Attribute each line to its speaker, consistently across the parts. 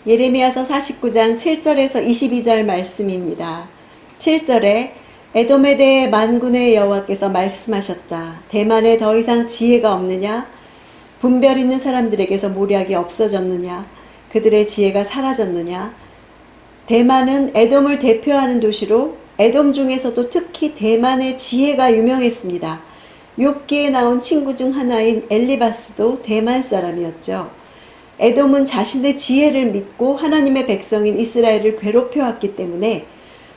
Speaker 1: 예레미야서 49장 7절에서 22절 말씀입니다. 7절에 에돔에 대해 만군의 여호와께서 말씀하셨다. 대만에 더 이상 지혜가 없느냐? 분별 있는 사람들에게서 모략이 없어졌느냐? 그들의 지혜가 사라졌느냐? 대만은 에돔을 대표하는 도시로 에돔 중에서도 특히 대만의 지혜가 유명했습니다. 욥기에 나온 친구 중 하나인 엘리바스도 대만 사람이었죠. 에돔은 자신의 지혜를 믿고 하나님의 백성인 이스라엘을 괴롭혀왔기 때문에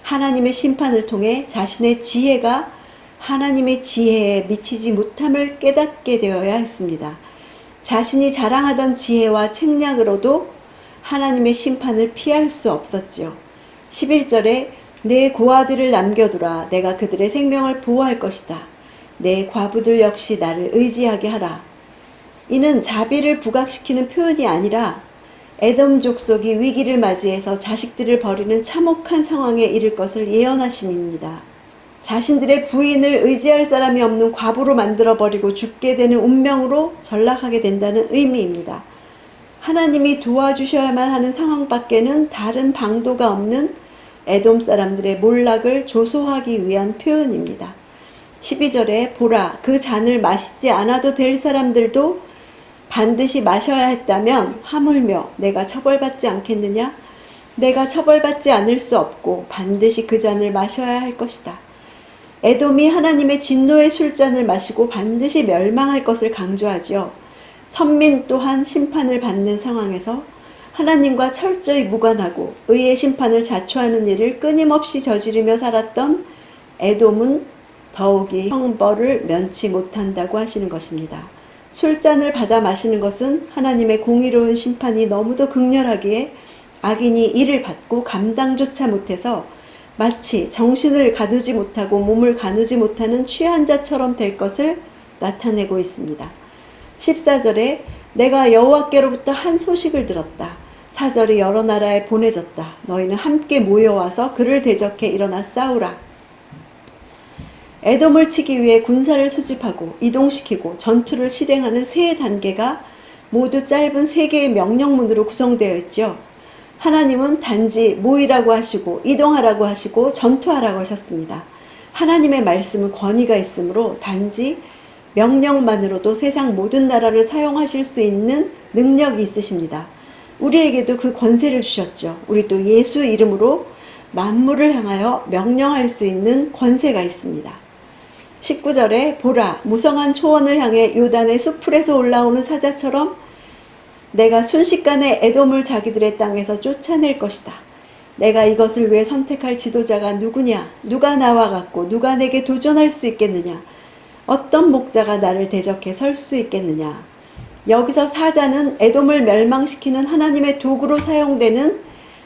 Speaker 1: 하나님의 심판을 통해 자신의 지혜가 하나님의 지혜에 미치지 못함을 깨닫게 되어야 했습니다. 자신이 자랑하던 지혜와 책략으로도 하나님의 심판을 피할 수 없었죠. 11절에 내 고아들을 남겨두라. 내가 그들의 생명을 보호할 것이다. 내 과부들 역시 나를 의지하게 하라. 이는 자비를 부각시키는 표현이 아니라 에돔 족속이 위기를 맞이해서 자식들을 버리는 참혹한 상황에 이를 것을 예언하심입니다. 자신들의 부인을 의지할 사람이 없는 과부로 만들어버리고 죽게 되는 운명으로 전락하게 된다는 의미입니다. 하나님이 도와주셔야만 하는 상황밖에는 다른 방도가 없는 에돔 사람들의 몰락을 조소하기 위한 표현입니다. 12절에 보라, 그 잔을 마시지 않아도 될 사람들도 반드시 마셔야 했다면 하물며 내가 처벌받지 않겠느냐? 내가 처벌받지 않을 수 없고 반드시 그 잔을 마셔야 할 것이다. 에돔이 하나님의 진노의 술잔을 마시고 반드시 멸망할 것을 강조하죠. 선민 또한 심판을 받는 상황에서 하나님과 철저히 무관하고 의의 심판을 자초하는 일을 끊임없이 저지르며 살았던 에돔은 더욱이 형벌을 면치 못한다고 하시는 것입니다. 술잔을 받아 마시는 것은 하나님의 공의로운 심판이 너무도 극렬하기에 악인이 이를 받고 감당조차 못해서 마치 정신을 가두지 못하고 몸을 가누지 못하는 취한 자처럼 될 것을 나타내고 있습니다. 14절에 내가 여호와께로부터 한 소식을 들었다. 사절이 여러 나라에 보내졌다. 너희는 함께 모여와서 그를 대적해 일어나 싸우라. 에돔을 치기 위해 군사를 소집하고 이동시키고 전투를 실행하는 세 단계가 모두 짧은 세 개의 명령문으로 구성되어 있죠. 하나님은 단지 모이라고 하시고 이동하라고 하시고 전투하라고 하셨습니다. 하나님의 말씀은 권위가 있으므로 단지 명령만으로도 세상 모든 나라를 사용하실 수 있는 능력이 있으십니다. 우리에게도 그 권세를 주셨죠. 우리 또 예수 이름으로 만물을 향하여 명령할 수 있는 권세가 있습니다. 19절에 보라, 무성한 초원을 향해 요단의 수풀에서 올라오는 사자처럼 내가 순식간에 에돔을 자기들의 땅에서 쫓아낼 것이다. 내가 이것을 위해 선택할 지도자가 누구냐? 누가 나와 같고 누가 내게 도전할 수 있겠느냐? 어떤 목자가 나를 대적해 설 수 있겠느냐? 여기서 사자는 에돔을 멸망시키는 하나님의 도구로 사용되는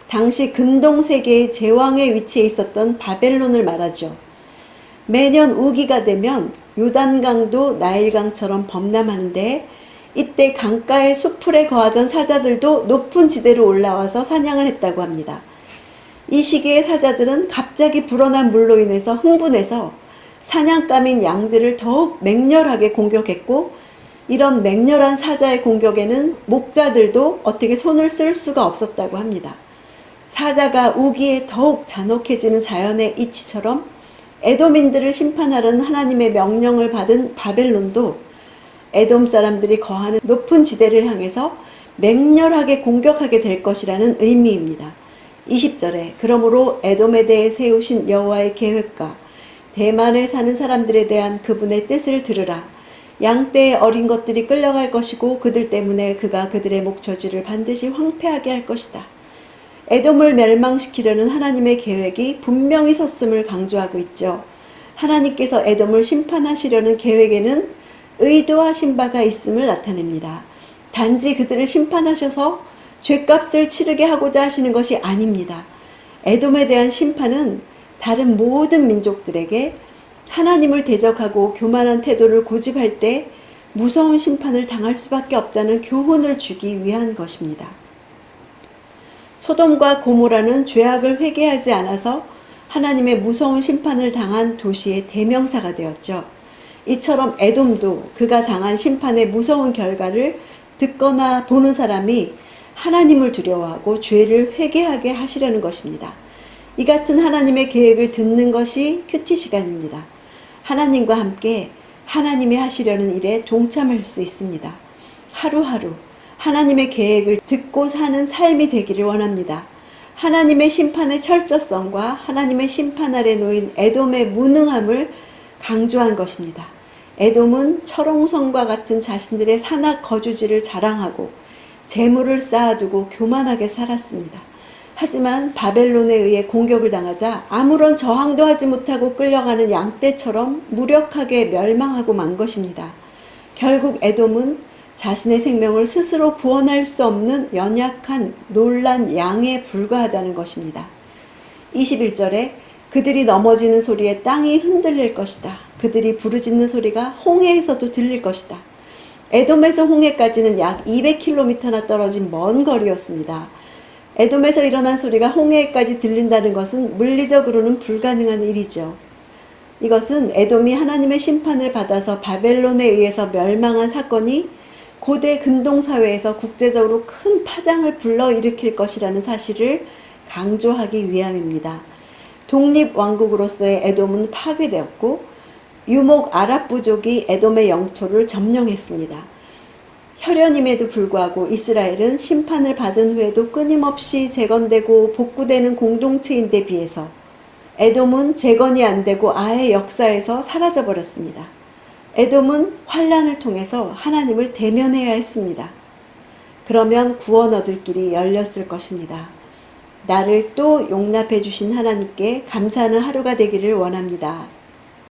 Speaker 1: 당시 근동세계의 제왕의 위치에 있었던 바벨론을 말하죠. 매년 우기가 되면 요단강도 나일강처럼 범람하는데 이때 강가의 수풀에 거하던 사자들도 높은 지대로 올라와서 사냥을 했다고 합니다. 이 시기에 사자들은 갑자기 불어난 물로 인해서 흥분해서 사냥감인 양들을 더욱 맹렬하게 공격했고 이런 맹렬한 사자의 공격에는 목자들도 어떻게 손을 쓸 수가 없었다고 합니다. 사자가 우기에 더욱 잔혹해지는 자연의 이치처럼 에돔인들을 심판하라는 하나님의 명령을 받은 바벨론도 에돔 사람들이 거하는 높은 지대를 향해서 맹렬하게 공격하게 될 것이라는 의미입니다. 20절에 그러므로 에돔에 대해 세우신 여호와의 계획과 대만에 사는 사람들에 대한 그분의 뜻을 들으라. 양떼의 어린 것들이 끌려갈 것이고 그들 때문에 그가 그들의 목처지를 반드시 황폐하게 할 것이다. 에돔을 멸망시키려는 하나님의 계획이 분명히 섰음을 강조하고 있죠. 하나님께서 에돔을 심판하시려는 계획에는 의도하신 바가 있음을 나타냅니다. 단지 그들을 심판하셔서 죗값을 치르게 하고자 하시는 것이 아닙니다. 에돔에 대한 심판은 다른 모든 민족들에게 하나님을 대적하고 교만한 태도를 고집할 때 무서운 심판을 당할 수밖에 없다는 교훈을 주기 위한 것입니다. 소돔과 고모라는 죄악을 회개하지 않아서 하나님의 무서운 심판을 당한 도시의 대명사가 되었죠. 이처럼 에돔도 그가 당한 심판의 무서운 결과를 듣거나 보는 사람이 하나님을 두려워하고 죄를 회개하게 하시려는 것입니다. 이 같은 하나님의 계획을 듣는 것이 큐티 시간입니다. 하나님과 함께 하나님이 하시려는 일에 동참할 수 있습니다. 하루하루 하나님의 계획을 듣고 사는 삶이 되기를 원합니다. 하나님의 심판의 철저성과 하나님의 심판 아래 놓인 에돔의 무능함을 강조한 것입니다. 에돔은 철옹성과 같은 자신들의 산악 거주지를 자랑하고 재물을 쌓아두고 교만하게 살았습니다. 하지만 바벨론에 의해 공격을 당하자 아무런 저항도 하지 못하고 끌려가는 양떼처럼 무력하게 멸망하고 만 것입니다. 결국 에돔은 자신의 생명을 스스로 구원할 수 없는 연약한 놀란 양에 불과하다는 것입니다. 21절에 그들이 넘어지는 소리에 땅이 흔들릴 것이다. 그들이 부르짖는 소리가 홍해에서도 들릴 것이다. 에돔에서 홍해까지는 약 200km나 떨어진 먼 거리였습니다. 에돔에서 일어난 소리가 홍해까지 들린다는 것은 물리적으로는 불가능한 일이죠. 이것은 에돔이 하나님의 심판을 받아서 바벨론에 의해서 멸망한 사건이 고대 근동사회에서 국제적으로 큰 파장을 불러일으킬 것이라는 사실을 강조하기 위함입니다. 독립왕국으로서의 에돔은 파괴되었고 유목 아랍 부족이 에돔의 영토를 점령했습니다. 혈연임에도 불구하고 이스라엘은 심판을 받은 후에도 끊임없이 재건되고 복구되는 공동체인데 비해서 에돔은 재건이 안 되고 아예 역사에서 사라져버렸습니다. 에돔은 환란을 통해서 하나님을 대면해야 했습니다. 그러면 구원 얻을 길이 열렸을 것입니다. 나를 또 용납해 주신 하나님께 감사하는 하루가 되기를 원합니다.